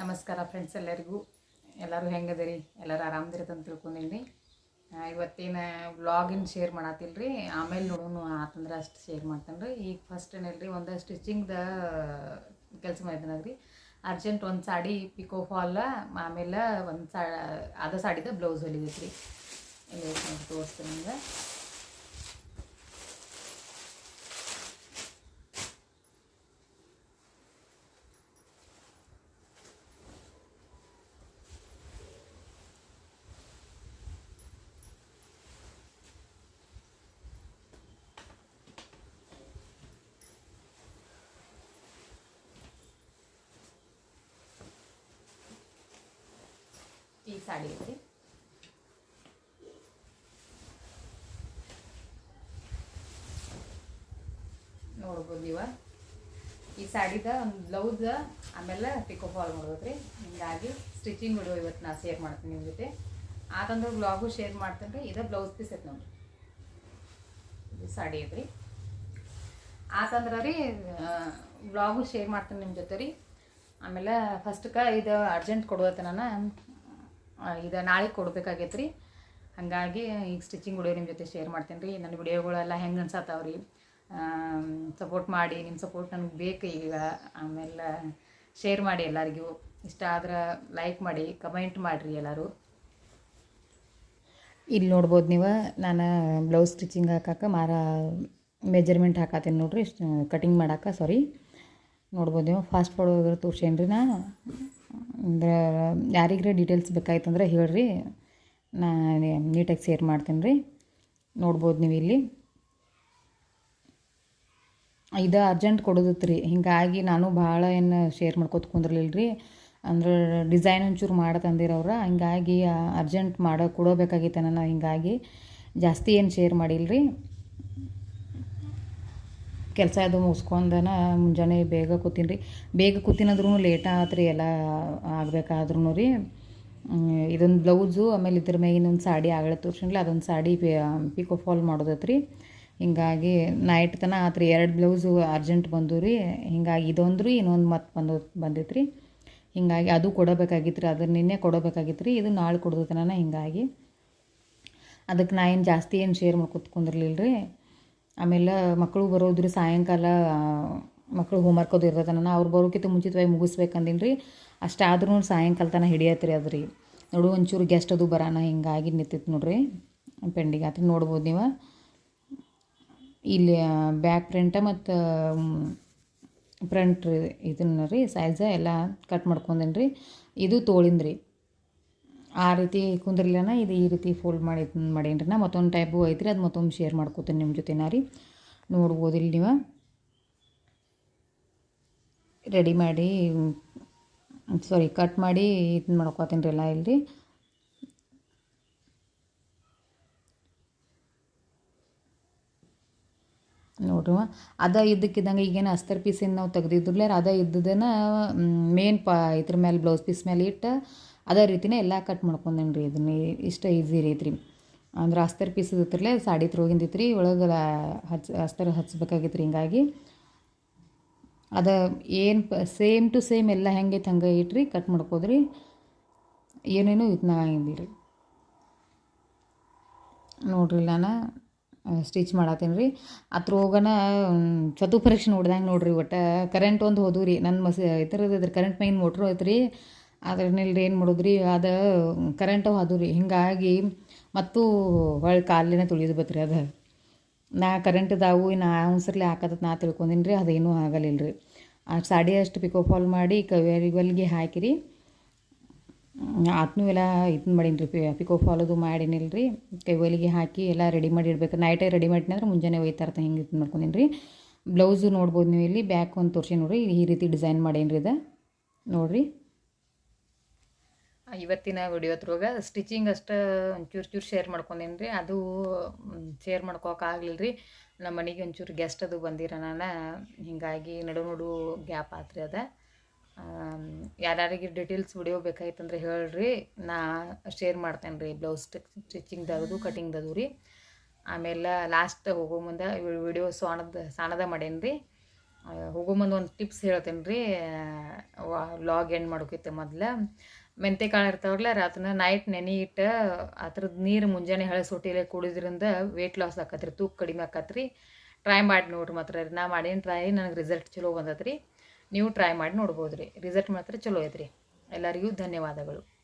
ನಮಸ್ಕಾರ ಫ್ರೆಂಡ್ಸ್, ಎಲ್ಲರೂ ಹೆಂಗದಿರಿ? ಎಲ್ಲರೂ ಆರಾಮದಿರತ್ತೆ ಅಂತ ತಿಳ್ಕೊಂಡಿನಿ. ಇವತ್ತಿನ ವ್ಲಾಗಿನ ಶೇರ್ ಮಾಡತ್ತಿಲ್ರಿ, ಆಮೇಲೆ ನೋಡೋಣ ಆತಂದ್ರೆ ಅಷ್ಟು ಶೇರ್ ಮಾಡ್ತೇನೆ ರೀ. ಈಗ ಫಸ್ಟ್ ಏನಲ್ರಿ, ಒಂದು ಸ್ಟಿಚಿಂಗ್ದ ಕೆಲಸ ಮಾಡಿದ್ರಿ. ಅರ್ಜೆಂಟ್ ಒಂದು ಸಾಡಿ ಪಿಕೋ ಫಾಲ್, ಆಮೇಲೆ ಒಂದು ಅದ ಸಾಡಿದ ಬ್ಲೌಸ್ ಹೊಲಿದೈತ್ರಿ. ಇಲ್ಲಿ ತೋರಿಸ್ತೀನಿ ನಿಮ್ಗೆ. ಈ ಸಾಡಿ ಐತಿ, ನೋಡ್ಬೋದು ನೀವು. ಈ ಸಾಡಿದ ಒಂದು ಬ್ಲೌಸ್ ಆಮೇಲೆ ಪಿಕೋ ಫಾಲ್ ಮಾಡೋದ್ರಿ. ಹಿಂಗಾಗಿ ಸ್ಟಿಚಿಂಗ್ ವಿಡಿಯೋ ಇವತ್ತು ನಾ ಶೇರ್ ಮಾಡ್ತೀನಿ ನಿಮ್ಮ ಜೊತೆ. ಆತಂದ್ರೆ ಬ್ಲಾಗು ಶೇರ್ ಮಾಡ್ತೇನೆ ರೀ. ಇದು ಬ್ಲೌಸ್ ಪೀಸ್ ಐತೆ ನೋಡಿರಿ, ಇದು ಸಾಡಿ ಐತ್ರಿ. ಆತಂದ್ರೆ ರೀ ಬ್ಲಾಗು ಶೇರ್ ಮಾಡ್ತೀನಿ ನಿಮ್ಮ ಜೊತೆ ರೀ. ಆಮೇಲೆ ಫಸ್ಟ್ಗೆ ಇದು ಅರ್ಜೆಂಟ್ ಕೊಡೋದತ್ತೆ, ನಾನು ಇದು ನಾಳೆ ಕೊಡ್ಬೇಕಾಗೈತೆ ರೀ. ಹಾಗಾಗಿ ಈಗ ಸ್ಟಿಚಿಂಗ್ ವಿಡಿಯೋ ನಿಮ್ಮ ಜೊತೆ ಶೇರ್ ಮಾಡ್ತೀನಿ ರೀ. ನನ್ನ ವಿಡಿಯೋಗಳೆಲ್ಲ ಹೆಂಗೆ ಅನ್ಸತ್ತಾವ್ರಿ, ಸಪೋರ್ಟ್ ಮಾಡಿ. ನಿಮ್ಮ ಸಪೋರ್ಟ್ ನನಗೆ ಬೇಕು ಈಗ. ಆಮೇಲೆ ಶೇರ್ ಮಾಡಿ, ಎಲ್ಲರಿಗೂ ಇಷ್ಟ ಆದ್ರೆ ಲೈಕ್ ಮಾಡಿ, ಕಮೆಂಟ್ ಮಾಡಿರಿ ಎಲ್ಲರೂ. ಇಲ್ಲಿ ನೋಡ್ಬೋದು ನೀವು, ನಾನು ಬ್ಲೌಸ್ ಸ್ಟಿಚಿಂಗ್ ಹಾಕಕ್ಕೆ ಮೆಜರ್ಮೆಂಟ್ ಹಾಕತ್ತೀನಿ ನೋಡಿರಿ, ಕಟಿಂಗ್ ಮಾಡೋಕೆ. ನೋಡ್ಬೋದು ನೀವು, ಫಾಸ್ಟ್ ಫಾರ್ವರ್ಡ್ ತೋರ್ಸೇನ್ರಿ. ನಾ ಅಂದ್ರೆ ಯಾರಿಗ್ರೆ ಡೀಟೇಲ್ಸ್ ಬೇಕಾಯ್ತಂದ್ರೆ ಹೇಳ್ರಿ, ನಾನು ನೀಟಾಗಿ ಶೇರ್ ಮಾಡ್ತೀನಿ ರೀ. ನೋಡ್ಬೋದು ನೀವು ಇಲ್ಲಿ ಇದು ಅರ್ಜೆಂಟ್ ಕೊಡೋದತ್ತು ರೀ. ಹೀಗಾಗಿ ನಾನು ಭಾಳ ಏನು ಶೇರ್ ಮಾಡ್ಕೊತ ಕುಂದ್ರಲಿಲ್ಲ ರೀ. ಅಂದ್ರೆ ಡಿಸೈನ್ ಒಂಚೂರು ಮಾಡತಂದಿರವ್ರ, ಹಂಗಾಗಿ ಅರ್ಜೆಂಟ್ ಕೊಡೋಬೇಕಾಗಿತ್ತು ನಾನು. ಹಿಂಗಾಗಿ ಜಾಸ್ತಿ ಏನು ಶೇರ್ ಮಾಡಿಲ್ಲ ರೀ. ಕೆಲಸ ಅದು ಮುಗಿಸ್ಕೊಂಡನ ಮುಂಜಾನೆ ಬೇಗ ಕೂತೀನಿ ರೀ. ಬೇಗ ಕೂತಿನಂದ್ರೂ ಲೇಟ್ ಆತ್ರಿ ಎಲ್ಲ ಆಗಬೇಕಾದ್ರೂ ರೀ. ಇದೊಂದು ಬ್ಲೌಸು, ಆಮೇಲೆ ಇದ್ರ ಮೇಲೆ ಇನ್ನೊಂದು ಸಾಡಿ ಆಗಲೇ ತೋರ್ಸಿನ್ಲಿ, ಅದೊಂದು ಸಾಡಿ ಪಿಕೋ ಫಾಲ್ ಮಾಡೋದತ್ರಿ. ಹಿಂಗಾಗಿ ನೈಟ್ ತನಕ ಆತ್ರಿ. 2 ಬ್ಲೌಸು ಅರ್ಜೆಂಟ್ ಬಂದು ರೀ. ಹಿಂಗಾಗಿ ಇದೊಂದು ರೀ, ಇನ್ನೊಂದು ಮತ್ತೆ ಬಂದಿತ್ತು ರೀ. ಹಿಂಗಾಗಿ ಅದು ಕೊಡಬೇಕಾಗಿತ್ತು ರೀ. ಅದನ್ನು ನಿನ್ನೆ ಕೊಡಬೇಕಾಗಿತ್ತು ರೀ, ಇದು ನಾಳೆ ಕೊಡೋದತ್ತೆ ನಾನು. ಹಿಂಗಾಗಿ ಅದಕ್ಕೆ ನಾ ಏನು ಜಾಸ್ತಿ ಏನು ಶೇರ್ ಮಾಡ್ಕೊತ್ಕೊಂಡಿರ್ಲಿಲ್ಲ ರೀ. ಆಮೇಲೆ ಮಕ್ಕಳು ಬರೋದ್ರಿ ಸಾಯಂಕಾಲ, ಮಕ್ಕಳು ಹೋಮ್ವರ್ಕ್ ಅದು ಇರ್ತದೆ. ನಾನು ಅವ್ರು ಬರೋಕ್ಕಿಂತ ಮುಂಚಿತವಾಗಿ ಮುಗಿಸ್ಬೇಕಂದಿನಿ ರೀ. ಅಷ್ಟಾದ್ರೂ ಸಾಯಂಕಾಲ ತನಕ ಹಿಡಿಯತ್ರಿ ಅದು ರೀ. ನೋಡು ಒಂಚೂರು ಗೆಸ್ಟ್ ಅದು ಬರೋಣ, ಹಿಂಗಾಗಿ ನಿಂತಿತ್ತು ನೋಡ್ರಿ, ಪೆಂಡಿಂಗ್ ಆತು. ನೋಡ್ಬೋದು ನೀವು ಇಲ್ಲಿ ಬ್ಯಾಕ್ ಪ್ರಿಂಟ ಮತ್ತು ಫ್ರಂಟ್ ಇದನ್ನ ರೀ ಸೈಜ ಎಲ್ಲ ಕಟ್ ಮಾಡ್ಕೊಂಡೇನಿ ರೀ. ಇದು ತೋಳಿಂದ ರೀ. ಆ ರೀತಿ ಕುಂದ್ರಲಿಲ್ಲ, ಇದು ಈ ರೀತಿ ಫೋಲ್ಡ್ ಮಾಡೀನಿ ರೀ. ನಾ ಮತ್ತೊಂದು ಟೈಪು ಐತ್ರಿ, ಅದು ಮತ್ತೊಂದು ಶೇರ್ ಮಾಡ್ಕೋತೀನಿ ನಿಮ್ಮ ಜೊತೆ ರೀ. ನೋಡ್ಬೋದು ಇಲ್ಲಿ ನೀವು ರೆಡಿ ಮಾಡಿ ಕಟ್ ಮಾಡಿ ಇದನ್ನ ಮಾಡ್ಕೋತೀನಿ ರೀ ಎಲ್ಲ ಇಲ್ಲಿ. ನೋಡ್ರಿ, ಅದ ಇದ್ದಕ್ಕಿದ್ದಂಗೆ ಈಗೇನು ಅಸ್ತರ್ ಪೀಸಿಂದ ನಾವು ತೆಗ್ದಿದ್ರಲ್ಲೇ ಅದ ಇದ್ದದನ್ನು ಮೇನ್ ಇದ್ರ ಮೇಲೆ ಬ್ಲೌಸ್ ಪೀಸ್ ಮೇಲೆ ಇಟ್ಟು ಅದೇ ರೀತಿನೇ ಎಲ್ಲ ಕಟ್ ಮಾಡ್ಕೊಂಡೇನಿ ರೀ. ಇದನ್ನ ಇಷ್ಟ ಈಸಿ ರೀ. ಅಂದ್ರೆ ಅಸ್ತರ್ ಪೀಸ್ ಇದ್ರಲ್ಲೇ ಸಾಡಿ ತ್ರೋಗಿಂದಿತ್ತು ರೀ, ಒಳಗೆ ಅಸ್ತರ್ ಹಚ್ಬೇಕಾಗಿತ್ತು ರೀ. ಹಿಂಗಾಗಿ ಅದು ಏನು ಸೇಮ್ ಟು ಸೇಮ್ ಎಲ್ಲ ಹೆಂಗೈತೆ ಹಂಗೆ ಇಟ್ರಿ ಕಟ್ ಮಾಡ್ಕೋದ್ರಿ. ಏನೇನು ಇದನ್ನ ಹಿಂದಿಲ್ಲ ರೀ. ನೋಡ್ರಿ, ನಾನು ಸ್ಟಿಚ್ ಮಾಡತ್ತೀನಿ ರೀ. ಅದ್ರ ಹೋಗೋಣ ಚತು ಪರೀಕ್ಷೆ ನೋಡ್ದಂಗೆ ನೋಡ್ರಿ. ಒಟ್ಟು ಕರೆಂಟ್ ಒಂದು ಹೋದ್ವು ರೀ. ನನ್ನ ಇದ್ರ ಕರೆಂಟ್ ಮೈನ್ ಮೋಟ್ರು ಐತೆ ರೀ. ಅದ್ರಲ್ಲಿ ಏನು ಮಾಡೋದ್ರಿ, ಅದು ಕರೆಂಟು ಹೋದ್ವು ರೀ. ಹಿಂಗಾಗಿ ಮತ್ತು ಹೊಳ್ಳಿ ಕಾಲಿನ ತುಳಿದು ಬತ್ರಿ ಅದು. ನಾ ಕರೆಂಟ್ದಾವು ನಾ ಅವಸರ್ಲಿ ಹಾಕತ್ತ ನಾ ತಿಳ್ಕೊಂಡಿನಿ ರೀ, ಅದೇನೂ ಆಗಲಿಲ್ಲ ರೀ. ಆ ಸಾಡಿ ಅಷ್ಟು ಪಿಕೋ ಫಾಲ್ ಮಾಡಿ ಹೊಲಿಗೆ ಹಾಕಿರಿ. ಆತನೂ ಎಲ್ಲ ಇದನ್ನ ಮಾಡೀನಿ ರೀ, ಪಿಕೋ ಫಾಲೋದು ಮಾಡೀನಿಲ್ಲ ರೀ. ಹೊಲಿಗೆ ಹಾಕಿ ಎಲ್ಲ ರೆಡಿ ಮಾಡಿ ಇಡ್ಬೇಕು. ನೈಟೇ ರೆಡಿ ಮಾಡಿನಿ ಅಂದ್ರೆ ಮುಂಜಾನೆ ಒಯ್ತಾ ಇರ್ತಾ ಹಿಂಗೆ ಇದು ಮಾಡ್ಕೊಂಡಿನಿ ರೀ. ಬ್ಲೌಸು ನೋಡ್ಬೋದು ನೀವು ಇಲ್ಲಿ ಬ್ಯಾಕ್ ಒಂದು ತೋರಿಸಿ ನೋಡಿರಿ. ಈ ರೀತಿ ಡಿಸೈನ್ ಮಾಡೀನಿ ರೀ ಇದು ನೋಡಿರಿ. ಇವತ್ತಿನ ವಿಡಿಯೋದ್ರೊಳಗೆ ಸ್ಟಿಚಿಂಗ್ ಅಷ್ಟು ಒಂಚೂರು ಶೇರ್ ಮಾಡ್ಕೊಂಡೇನಿ ರೀ. ಅದು ಶೇರ್ ಮಾಡ್ಕೋಕ್ಕಾಗಲಿಲ್ಲ ರೀ. ನಮ್ಮ ಮನೆಗೆ ಒಂಚೂರು ಗೆಸ್ಟ್ ಅದು ಬಂದಿರ ನಾನು, ಹಿಂಗಾಗಿ ನಡು ಗ್ಯಾಪ್ ಆತ್ರಿ ಅದು. ಯಾರ್ಯಾರಿಗೆ ಡೀಟೇಲ್ಸ್ ವಿಡಿಯೋ ಬೇಕಾಯ್ತಂದ್ರೆ ಹೇಳ್ರಿ, ನಾ ಶೇರ್ ಮಾಡ್ತೇನೆ ರೀ. ಬ್ಲೌಸ್ ಸ್ಟಿಚಿಂಗ್ದದು ಕಟಿಂಗ್ದದು ರೀ. ಆಮೇಲೆ ಲಾಸ್ಟ್ ಹೋಗೋ ಮುಂದೆ ವಿಡಿಯೋ ಸಾಣದ ಮಾಡೇನಿ ರೀ. ಹೋಗೋ ಮುಂದೆ ಒಂದು ಟಿಪ್ಸ್ ಹೇಳ್ತೇನೆ ರೀ. ವ್ಲಾಗ್ ಎಂಡ್ ಮಾಡೋಕೈತೆ ಮೊದ್ಲು ಮೆಂತೆಕಾಳು ಇರ್ತಾವಲ್ಲ ಅದನ್ನ ನೈಟ್ ನೆನೆ ಇಟ್ಟು ಅದ್ರದ್ದು ನೀರು ಮುಂಜಾನೆ ಹಳಸೊಟ್ಟಿಲೆ ಕುಡಿದ್ರಿಂದ ವೆಯ್ಟ್ ಲಾಸ್ ಆಕತ್ರಿ, ತೂಕ ಕಡಿಮೆ ಆಕತ್ರಿ. ಟ್ರೈ ಮಾಡಿ ನೋಡ್ರಿ ಮಾತ್ರ. ನಾ ಮಾಡೀನಿ ಟ್ರೈ, ನನಗೆ ರಿಸಲ್ಟ್ ಚಲೋ ಬಂದತ್ರಿ. ನೀವು ಟ್ರೈ ಮಾಡಿ ನೋಡ್ಬೋದು ರೀ, ರಿಸಲ್ಟ್ ಮಾತ್ರ ಚಲೋ ಐತ್ರಿ. ಎಲ್ಲರಿಗೂ ಧನ್ಯವಾದಗಳು.